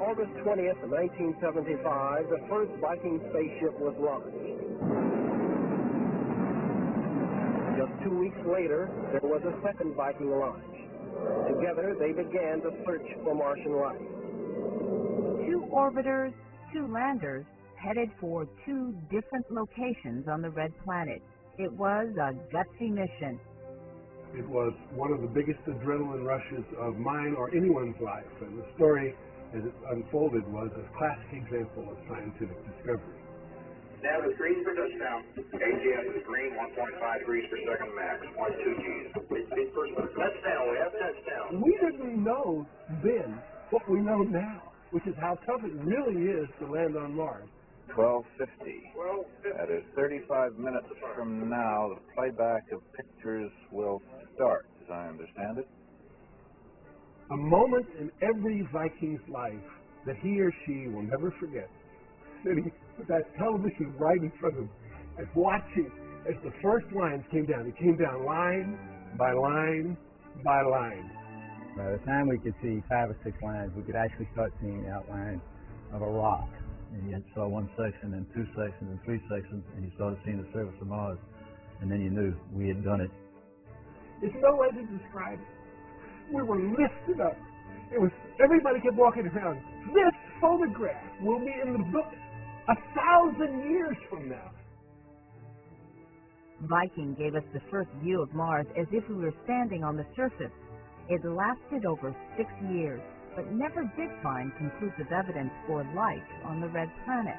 August 20th, 1975, the first Viking spaceship was launched. Just 2 weeks later, there was a second Viking launch. Together, they began to search for Martian life. 2 orbiters, 2 landers, headed for 2 different locations on the Red Planet. It was a gutsy mission. It was one of the biggest adrenaline rushes of mine or anyone's life, and the story as it unfolded was a classic example of scientific discovery. Nav is green for touchdown. ATS is green, 1.5 degrees per second max, 1.2 Gs. Speed first touchdown, we have touchdown. We didn't know then what we know now, which is how tough it really is to land on Mars. 12:50. That is 35 minutes from now. The playback of pictures will start, as I understand it. A moment in every Viking's life that he or she will never forget. Sitting with that television right in front of him and watching as the first lines came down. It came down line by line by line. By the time we could see 5 or 6 lines, we could actually start seeing the outline of a rock. And you saw 1 section, and 2 sections, and 3 sections, and you started seeing the surface of Mars. And then you knew we had done it. There's no way to describe it. We were lifted up. It was, everybody kept walking around. This photograph will be in the book 1,000 years from now. Viking gave us the first view of Mars as if we were standing on the surface. It lasted over 6 years, but never did find conclusive evidence for life on the Red Planet.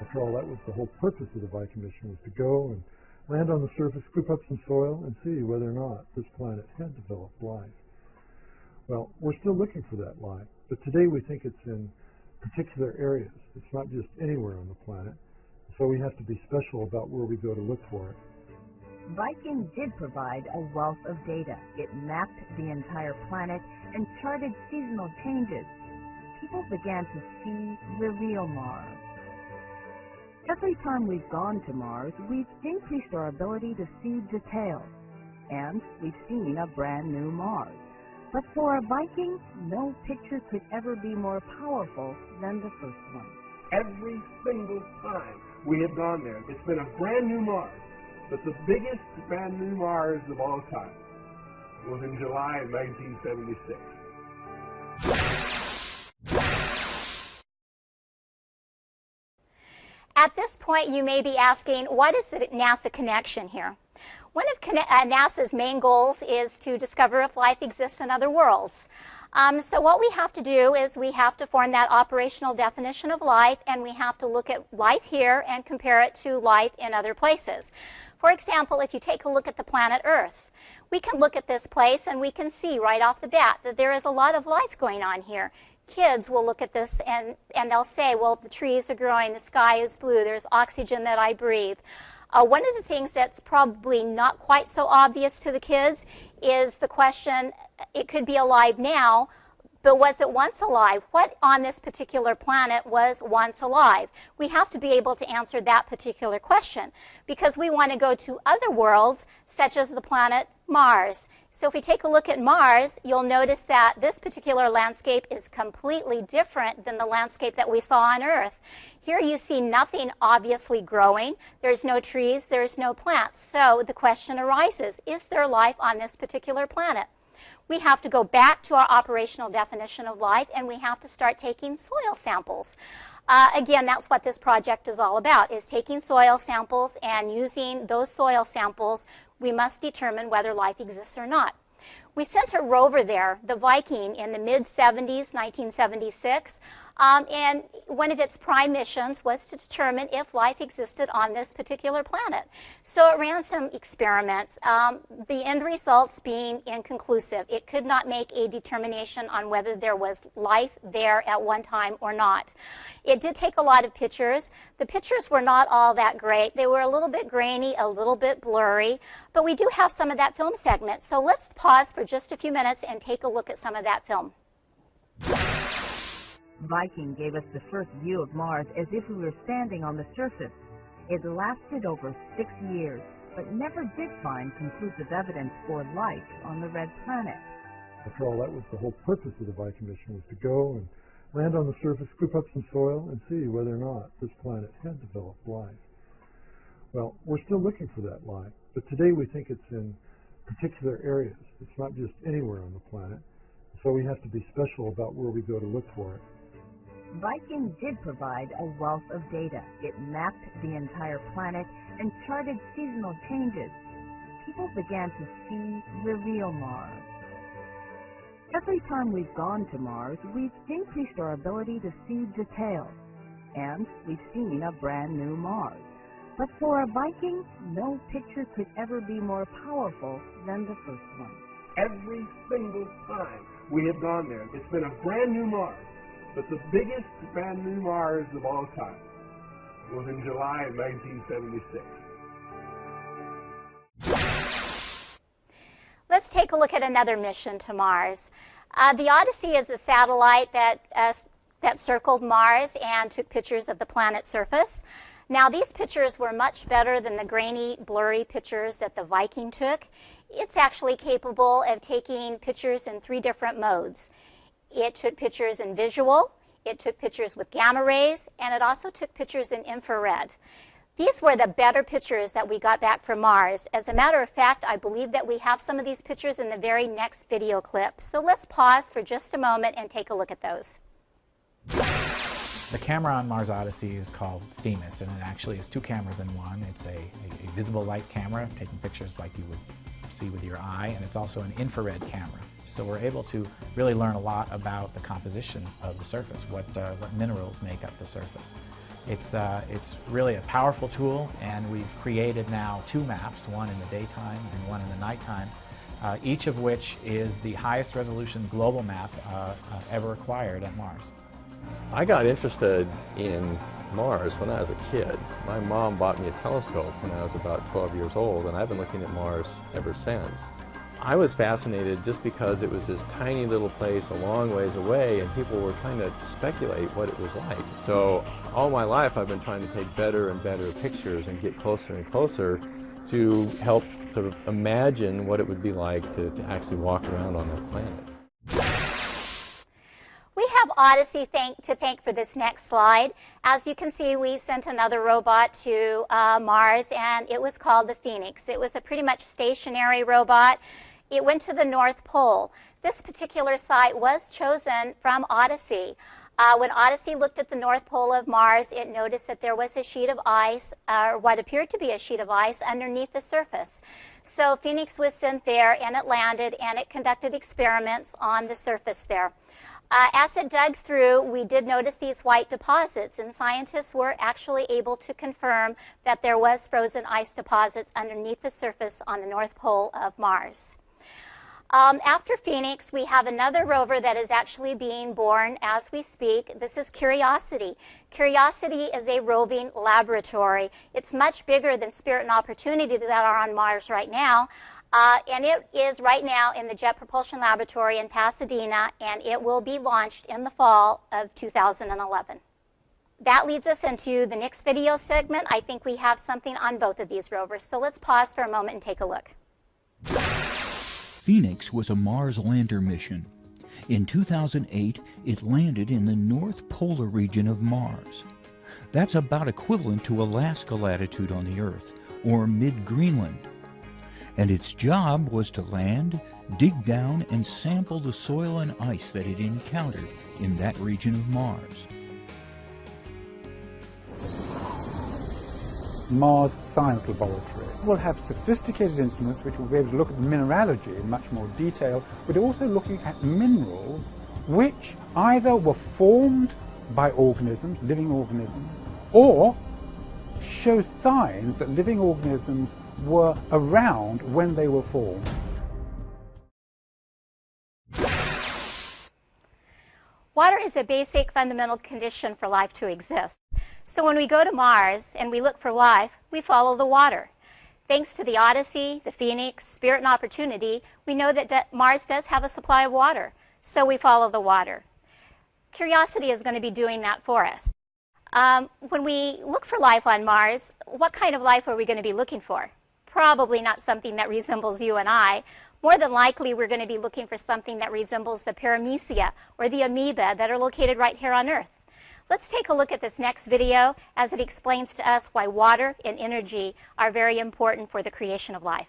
After all, that was the whole purpose of the Viking mission, was to go and land on the surface, scoop up some soil, and see whether or not this planet had developed life. Well, we're still looking for that life, but today we think it's in particular areas. It's not just anywhere on the planet, so we have to be special about where we go to look for it. Viking did provide a wealth of data. It mapped the entire planet and charted seasonal changes. People began to see the real Mars. Every time we've gone to Mars, we've increased our ability to see details, and we've seen a brand new Mars. But for a Viking, no picture could ever be more powerful than the first one. Every single time we have gone there, it's been a brand new Mars. But the biggest brand new Mars of all time was in July of 1976. At this point, you may be asking, what is the NASA connection here? One of NASA's main goals is to discover if life exists in other worlds. So what we have to do is we have to form that operational definition of life, and we have to look at life here and compare it to life in other places. For example, if you take a look at the planet Earth, we can look at this place and we can see right off the bat that there is a lot of life going on here. Kids will look at this and they'll say, well, the trees are growing, the sky is blue, there's oxygen that I breathe. One of the things that's probably not quite so obvious to the kids is the question, it could be alive now, but was it once alive? What on this particular planet was once alive? We have to be able to answer that particular question because we want to go to other worlds, such as the planet Mars. So if we take a look at Mars, you'll notice that this particular landscape is completely different than the landscape that we saw on Earth. Here you see nothing obviously growing. There's no trees, there's no plants. So the question arises, is there life on this particular planet? We have to go back to our operational definition of life, and we have to start taking soil samples. Again, that's what this project is all about, is taking soil samples, and using those soil samples, we must determine whether life exists or not. We sent a rover there, the Viking, in the mid-70s, 1976, and one of its prime missions was to determine if life existed on this particular planet. So it ran some experiments, the end results being inconclusive. It could not make a determination on whether there was life there at one time or not. It did take a lot of pictures. The pictures were not all that great. They were a little bit grainy, a little bit blurry, but we do have some of that film segment. So let's pause for just a few minutes and take a look at some of that film. Viking gave us the first view of Mars as if we were standing on the surface. It lasted over 6 years, but never did find conclusive evidence for life on the Red Planet. After all, that was the whole purpose of the Viking mission, was to go and land on the surface, scoop up some soil, and see whether or not this planet had developed life. Well, we're still looking for that life, but today we think it's in particular areas. It's not just anywhere on the planet, so we have to be special about where we go to look for it. Viking did provide a wealth of data. It mapped the entire planet and charted seasonal changes. People began to see the real Mars. Every time we've gone to Mars, we've increased our ability to see details, and we've seen a brand new Mars. But for a Viking, no picture could ever be more powerful than the first one. Every single time we have gone there, it's been a brand new Mars. But the biggest brand new Mars of all time was in July of 1976. Let's take a look at another mission to Mars. The Odyssey is a satellite that circled Mars and took pictures of the planet's surface. Now, these pictures were much better than the grainy, blurry pictures that the Viking took. It's actually capable of taking pictures in 3 different modes. It took pictures in visual, it took pictures with gamma rays, and it also took pictures in infrared. These were the better pictures that we got back from Mars. As a matter of fact, I believe that we have some of these pictures in the very next video clip. So let's pause for just a moment and take a look at those. The camera on Mars Odyssey is called Themis, and it actually is 2 cameras in one. It's a visible light camera, taking pictures like you would see with your eye, and it's also an infrared camera. So we're able to really learn a lot about the composition of the surface, what minerals make up the surface. It's really a powerful tool, and we've created now 2 maps, one in the daytime and one in the nighttime, each of which is the highest resolution global map ever acquired at Mars. I got interested in Mars when I was a kid. My mom bought me a telescope when I was about 12 years old, and I've been looking at Mars ever since. I was fascinated just because it was this tiny little place a long ways away, and people were trying to speculate what it was like. So all my life I've been trying to take better and better pictures and get closer and closer to help sort of imagine what it would be like to actually walk around on that planet. We have Odyssey to thank for this next slide. As you can see, we sent another robot to Mars, and it was called the Phoenix. It was a pretty much stationary robot. It went to the North Pole. This particular site was chosen from Odyssey. When Odyssey looked at the North Pole of Mars, it noticed that there was a sheet of ice, or what appeared to be a sheet of ice, underneath the surface. So Phoenix was sent there, and it landed, and it conducted experiments on the surface there. As it dug through, we did notice these white deposits, and scientists were actually able to confirm that there was frozen ice deposits underneath the surface on the North Pole of Mars. After Phoenix, we have another rover that is actually being born as we speak. This is Curiosity. Curiosity is a roving laboratory. It's much bigger than Spirit and Opportunity that are on Mars right now. And it is right now in the Jet Propulsion Laboratory in Pasadena, and it will be launched in the fall of 2011. That leads us into the next video segment. I think we have something on both of these rovers, so let's pause for a moment and take a look. Phoenix was a Mars lander mission. In 2008, it landed in the North Polar region of Mars. That's about equivalent to Alaska latitude on the Earth, or mid-Greenland. And its job was to land, dig down, and sample the soil and ice that it encountered in that region of Mars. Mars Science Laboratory will have sophisticated instruments which will be able to look at the mineralogy in much more detail, but also looking at minerals which either were formed by organisms, living organisms, or show signs that living organisms were around when they were formed. Water is a basic fundamental condition for life to exist. So when we go to Mars and we look for life, we follow the water. Thanks to the Odyssey, the Phoenix, Spirit and Opportunity, we know that Mars does have a supply of water, so we follow the water. Curiosity is going to be doing that for us. When we look for life on Mars, what kind of life are we going to be looking for? Probably not something that resembles you and I. More than likely, we're going to be looking for something that resembles the paramecia or the amoeba that are located right here on Earth. Let's take a look at this next video as it explains to us why water and energy are very important for the creation of life.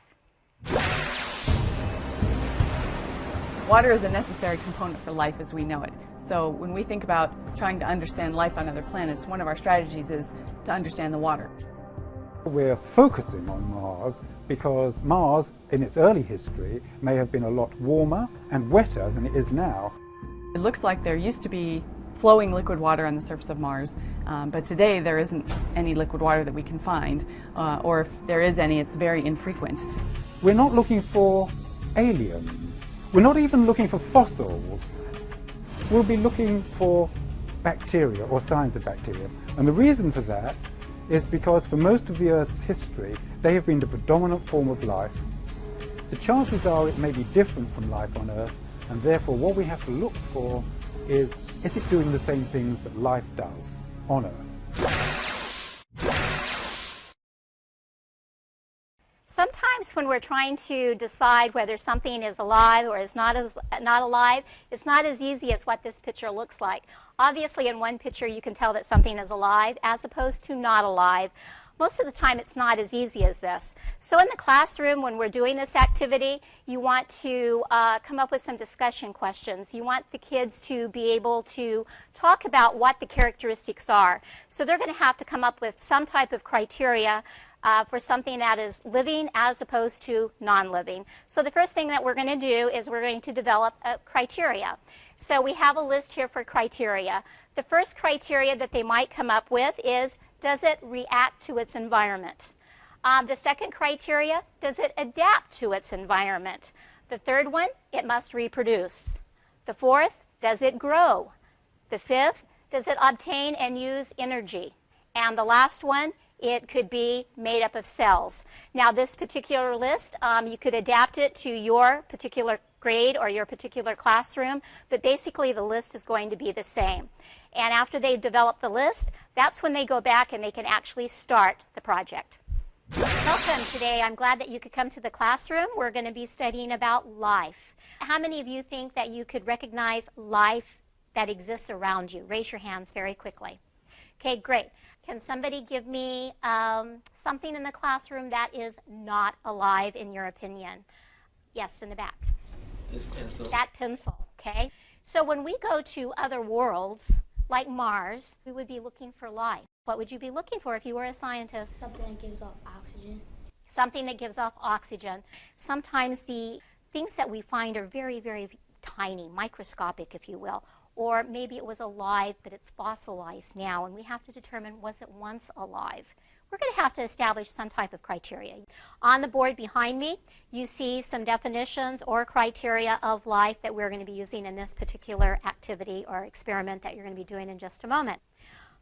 Water is a necessary component for life as we know it. So when we think about trying to understand life on other planets, one of our strategies is to understand the water. We're focusing on Mars because Mars, in its early history, may have been a lot warmer and wetter than it is now. It looks like there used to be flowing liquid water on the surface of Mars, but today there isn't any liquid water that we can find, or if there is any, it's very infrequent. We're not looking for aliens. We're not even looking for fossils. We'll be looking for bacteria or signs of bacteria. And the reason for that is because for most of the Earth's history, they have been the predominant form of life. The chances are it may be different from life on Earth, and therefore what we have to look for is it doing the same things that life does on Earth? Sometimes when we're trying to decide whether something is alive or is not alive, it's not as easy as what this picture looks like. Obviously, in one picture, you can tell that something is alive as opposed to not alive. Most of the time, it's not as easy as this. So in the classroom, when we're doing this activity, you want to come up with some discussion questions. You want the kids to be able to talk about what the characteristics are. So they're going to have to come up with some type of criteria for something that is living as opposed to non-living. So the first thing that we're going to do is we're going to develop a criteria. So we have a list here for criteria. The first criteria that they might come up with is, does it react to its environment? The second criteria, does it adapt to its environment? The third one, it must reproduce. The fourth, does it grow? The fifth, does it obtain and use energy? And the last one, it could be made up of cells. Now this particular list, you could adapt it to your particular grade or your particular classroom, but basically the list is going to be the same. And after they've developed the list, that's when they go back and they can actually start the project. Welcome today. I'm glad that you could come to the classroom. We're going to be studying about life. How many of you think that you could recognize life that exists around you? Raise your hands very quickly. Okay, great. Can somebody give me something in the classroom that is not alive in your opinion? Yes, in the back. This pencil. That pencil, okay? So when we go to other worlds, like Mars, we would be looking for life. What would you be looking for if you were a scientist? Something that gives off oxygen. Something that gives off oxygen. Sometimes the things that we find are very, very tiny, microscopic, if you will. Or maybe it was alive, but it's fossilized now, and we have to determine, was it once alive? We're going to have to establish some type of criteria. On the board behind me, you see some definitions or criteria of life that we're going to be using in this particular activity or experiment that you're going to be doing in just a moment.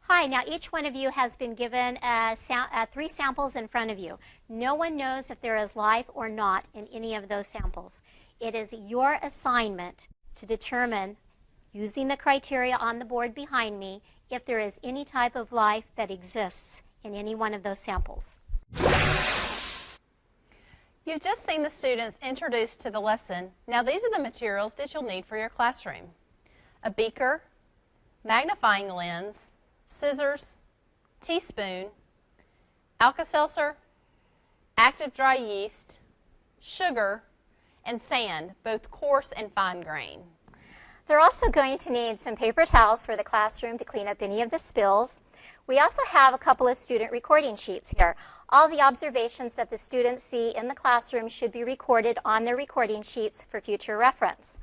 Hi, now each one of you has been given 3 samples in front of you. No one knows if there is life or not in any of those samples. It is your assignment to determine, using the criteria on the board behind me, if there is any type of life that exists in any one of those samples. You've just seen the students introduced to the lesson. Now these are the materials that you'll need for your classroom. A beaker, magnifying lens, scissors, teaspoon, Alka-Seltzer, active dry yeast, sugar, and sand, both coarse and fine grain. They're also going to need some paper towels for the classroom to clean up any of the spills. We also have a couple of student recording sheets here. All the observations that the students see in the classroom should be recorded on their recording sheets for future reference.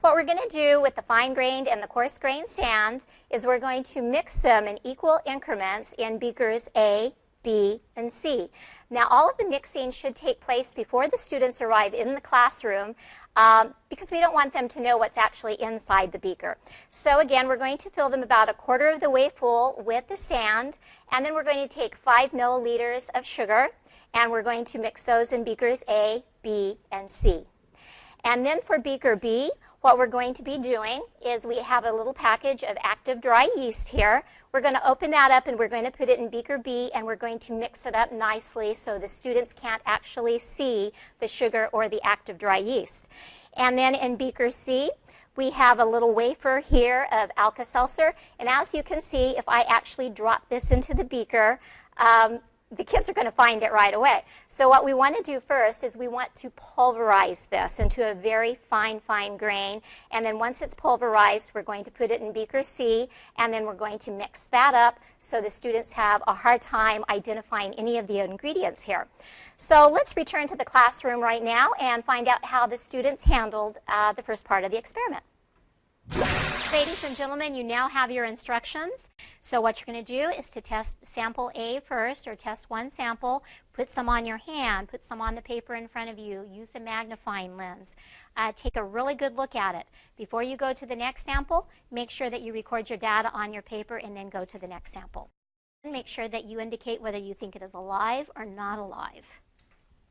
What we're going to do with the fine-grained and the coarse-grained sand is we're going to mix them in equal increments in beakers A, B, and C. Now, all of the mixing should take place before the students arrive in the classroom because we don't want them to know what's actually inside the beaker. So again, we're going to fill them about 1/4 of the way full with the sand, and then we're going to take 5 milliliters of sugar, and we're going to mix those in beakers A, B, and C. And then for beaker B, what we're going to be doing is we have a little package of active dry yeast here. We're going to open that up and we're going to put it in beaker B and we're going to mix it up nicely so the students can't actually see the sugar or the active dry yeast. And then in beaker C, we have a little wafer here of Alka-Seltzer. And as you can see, if I actually drop this into the beaker, the kids are going to find it right away. So what we want to do first is we want to pulverize this into a very fine, fine grain. And then once it's pulverized, we're going to put it in beaker C, and then we're going to mix that up so the students have a hard time identifying any of the ingredients here. So let's return to the classroom right now and find out how the students handled the first part of the experiment. Ladies and gentlemen, you now have your instructions. So what you're going to do is to test sample A first, or test one sample. Put some on your hand, put some on the paper in front of you, use a magnifying lens. Take a really good look at it. Before you go to the next sample, make sure that you record your data on your paper and then go to the next sample. And make sure that you indicate whether you think it is alive or not alive.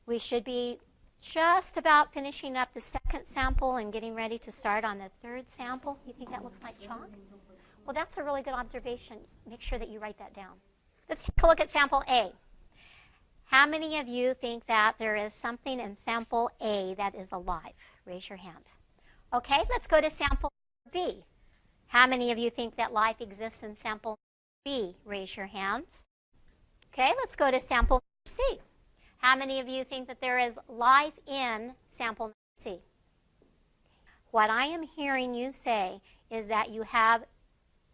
We should be just about finishing up the second sample and getting ready to start on the third sample. You think that looks like chalk? Well, that's a really good observation. Make sure that you write that down. Let's take a look at sample A. How many of you think that there is something in sample A that is alive? Raise your hand. Okay, let's go to sample B. How many of you think that life exists in sample B? Raise your hands. Okay, let's go to sample C. How many of you think that there is life in sample C? What I am hearing you say is that you have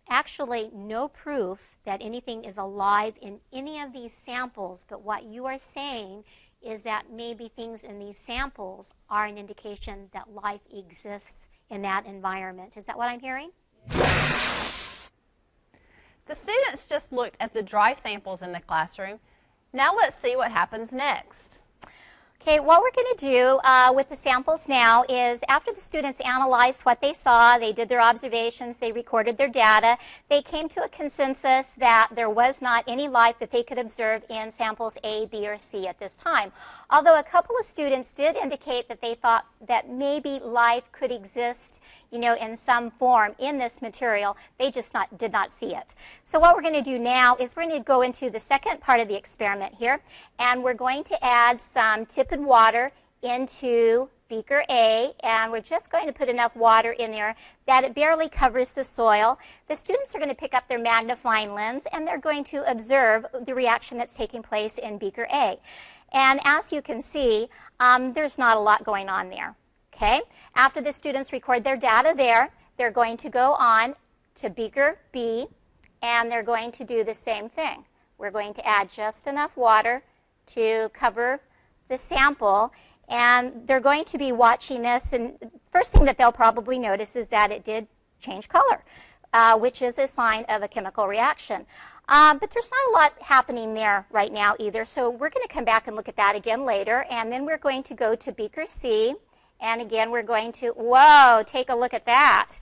actually no proof that anything is alive in any of these samples, but what you are saying is that maybe things in these samples are an indication that life exists in that environment. Is that what I'm hearing? The students just looked at the dry samples in the classroom. Now let's see what happens next. Okay, what we're going to do with the samples now is after the students analyzed what they saw, they did their observations, they recorded their data, they came to a consensus that there was not any life that they could observe in samples A, B, or C at this time. Although a couple of students did indicate that they thought that maybe life could exist, you know, in some form in this material, they just did not see it. So what we're going to do now is we're going to go into the second part of the experiment here, and we're going to add some tepid water into beaker A, and we're just going to put enough water in there that it barely covers the soil. The students are going to pick up their magnifying lens and they're going to observe the reaction that's taking place in beaker A. And as you can see, there's not a lot going on there. Okay? After the students record their data there, they're going to go on to beaker B and they're going to do the same thing. We're going to add just enough water to cover the sample, and they're going to be watching this, and first thing that they'll probably notice is that it did change color, which is a sign of a chemical reaction. But there's not a lot happening there right now either, so we're going to come back and look at that again later, and then we're going to go to beaker C, and again we're going to, whoa, take a look at that.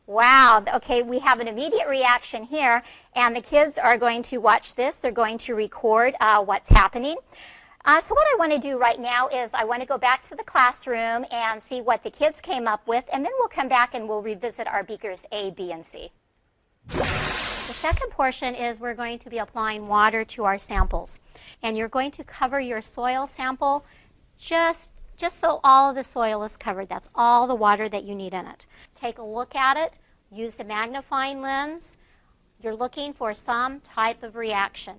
Wow, okay, we have an immediate reaction here, and the kids are going to watch this. They're going to record what's happening. So what I want to do right now is I want to go back to the classroom and see what the kids came up with, and then we'll come back and we'll revisit our beakers A, B, and C. The second portion is we're going to be applying water to our samples. And you're going to cover your soil sample just so all of the soil is covered. That's all the water that you need in it. Take a look at it. Use a magnifying lens. You're looking for some type of reaction.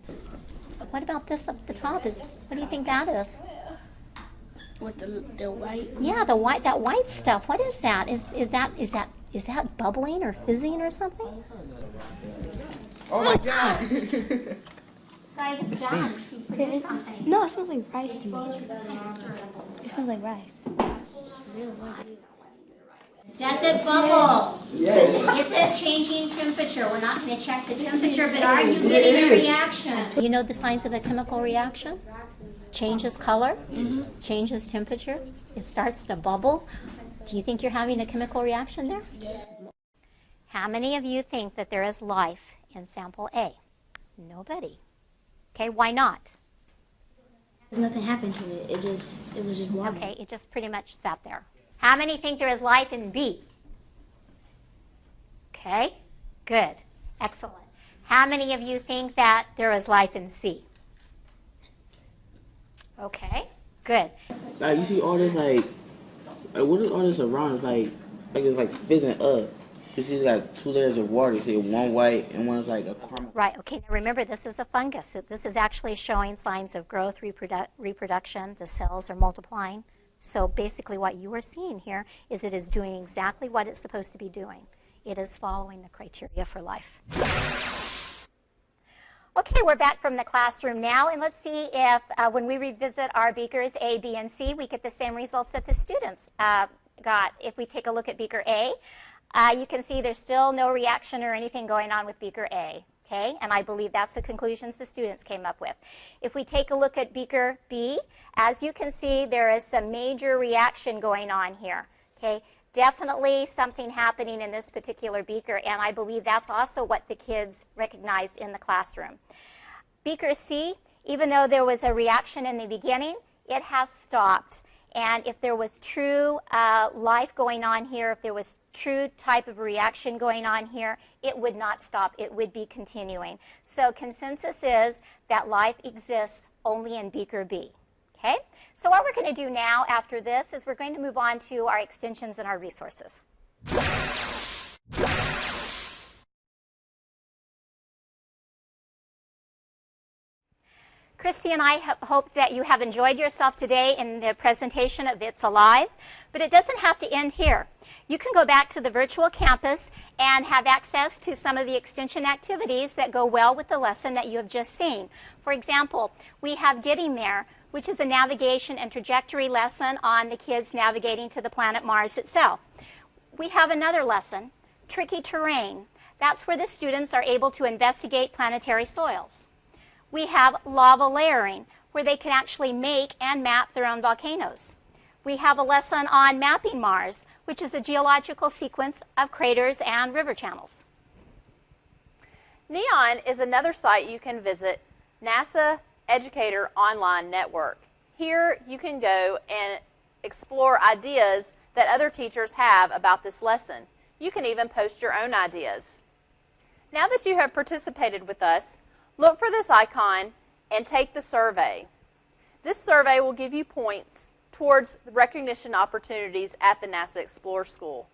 What about this up the top? What do you think that is? With the white? Yeah, that white stuff. What is that? Is that bubbling or fizzing or something? Oh my God! Guys, it stinks. No, it smells like rice to me. It smells like rice. Does it bubble? Yes. Is it changing temperature? We're not going to check the temperature, but are you getting a reaction? You know the signs of a chemical reaction? Changes color, changes temperature, it starts to bubble. Do you think you're having a chemical reaction there? Yes. How many of you think that there is life in sample A? Nobody. Okay, why not? Because nothing happened to it. It was just water. Okay, it just pretty much sat there. How many think there is life in B? Okay, good, excellent. How many of you think that there is life in C? Okay, good. Like you see all this like what is all this around? It's like fizzing up. You see, got two layers of water. You see, one white and one's like a caramel. Right, okay, now remember this is a fungus. This is actually showing signs of growth, reproduction. The cells are multiplying. So basically what you are seeing here is it is doing exactly what it's supposed to be doing. It is following the criteria for life. Okay, we're back from the classroom now, and let's see if when we revisit our beakers A, B, and C, we get the same results that the students got. If we take a look at beaker A, you can see there's still no reaction or anything going on with beaker A, okay? And I believe that's the conclusions the students came up with. If we take a look at beaker B, as you can see, there is some major reaction going on here, okay? Definitely something happening in this particular beaker, and I believe that's also what the kids recognized in the classroom. Beaker C, even though there was a reaction in the beginning, it has stopped. And if there was true life going on here, if there was true type of reaction going on here, it would not stop. It would be continuing. So consensus is that life exists only in beaker B. Okay? So what we're going to do now after this is we're going to move on to our extensions and our resources. Christy and I hope that you have enjoyed yourself today in the presentation of It's Alive, but it doesn't have to end here. You can go back to the virtual campus and have access to some of the extension activities that go well with the lesson that you have just seen. For example, we have Getting There, which is a navigation and trajectory lesson on the kids navigating to the planet Mars itself. We have another lesson, Tricky Terrain. That's where the students are able to investigate planetary soils. We have Lava Layering, where they can actually make and map their own volcanoes. We have a lesson on Mapping Mars, which is a geological sequence of craters and river channels. NEON is another site you can visit, NASA Educator Online Network. Here you can go and explore ideas that other teachers have about this lesson. You can even post your own ideas. Now that you have participated with us, look for this icon and take the survey. This survey will give you points towards the recognition opportunities at the NASA Explorer School.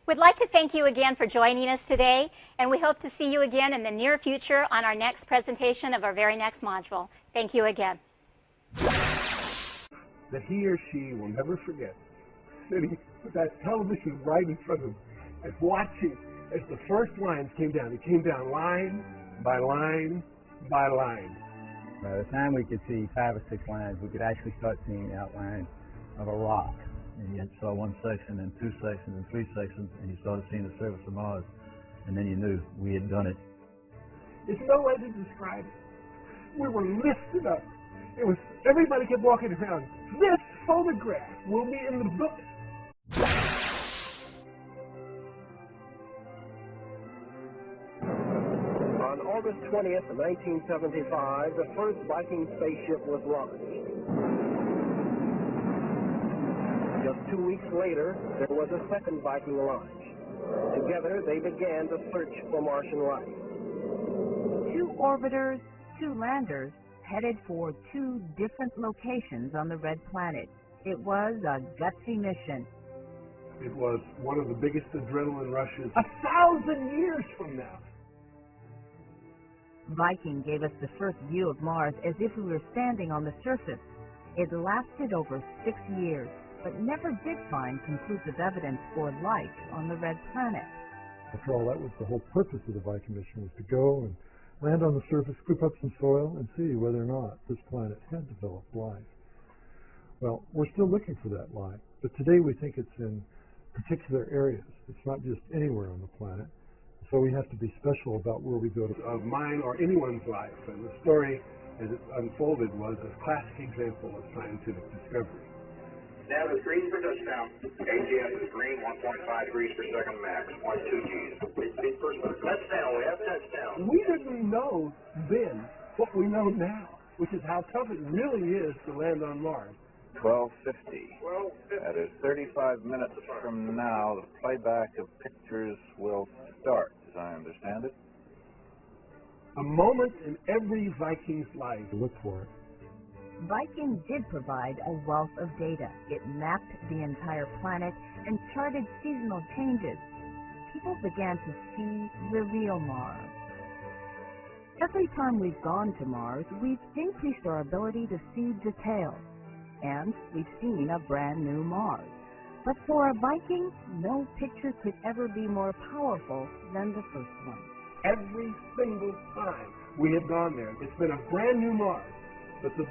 We'd like to thank you again for joining us today, and we hope to see you again in the near future on our next presentation of our very next module. Thank you again. That he or she will never forget, sitting with that television right in front of him and watching as the first lines came down. It came down line by line by line. By the time we could see 5 or 6 lines, we could actually start seeing the outline of a rock. And you saw one section, and 2 sections, and 3 sections, and you started seeing the surface of Mars. And then you knew we had done it. There's no way to describe it. We were lifted up. It was, everybody kept walking around. This photograph will be in the book. On August 20th, 1975, the first Viking spaceship was launched. Just 2 weeks later, there was a second Viking launch. Together, they began to search for Martian life. 2 orbiters, 2 landers, headed for 2 different locations on the Red Planet. It was a gutsy mission. It was one of the biggest adrenaline rushes 1,000 years from now. Viking gave us the first view of Mars as if we were standing on the surface. It lasted over 6 years, but never did find conclusive evidence for life on the Red Planet. After all, that was the whole purpose of the Viking mission, was to go and land on the surface, scoop up some soil, and see whether or not this planet had developed life. Well, we're still looking for that life, but today we think it's in particular areas. It's not just anywhere on the planet. So we have to be special about where we go to. Of mine or anyone's life, and the story as it unfolded was a classic example of scientific discovery. Nav is green for touchdown. AGS is green, 1.5 degrees per second max, 0.2 Gs. Speed first, touchdown, we have touchdown. We didn't know then what we know now, which is how tough it really is to land on Mars. 12:50. That is 35 minutes from now, the playback of pictures will start, as I understand it. A moment in every Viking's life. Look for it. Viking did provide a wealth of data. It mapped the entire planet and charted seasonal changes. People began to see the real Mars. Every time we've gone to Mars, we've increased our ability to see details, and we've seen a brand new Mars. But for a Viking, no picture could ever be more powerful than the first one. Every single time we have gone there, it's been a brand new Mars. But the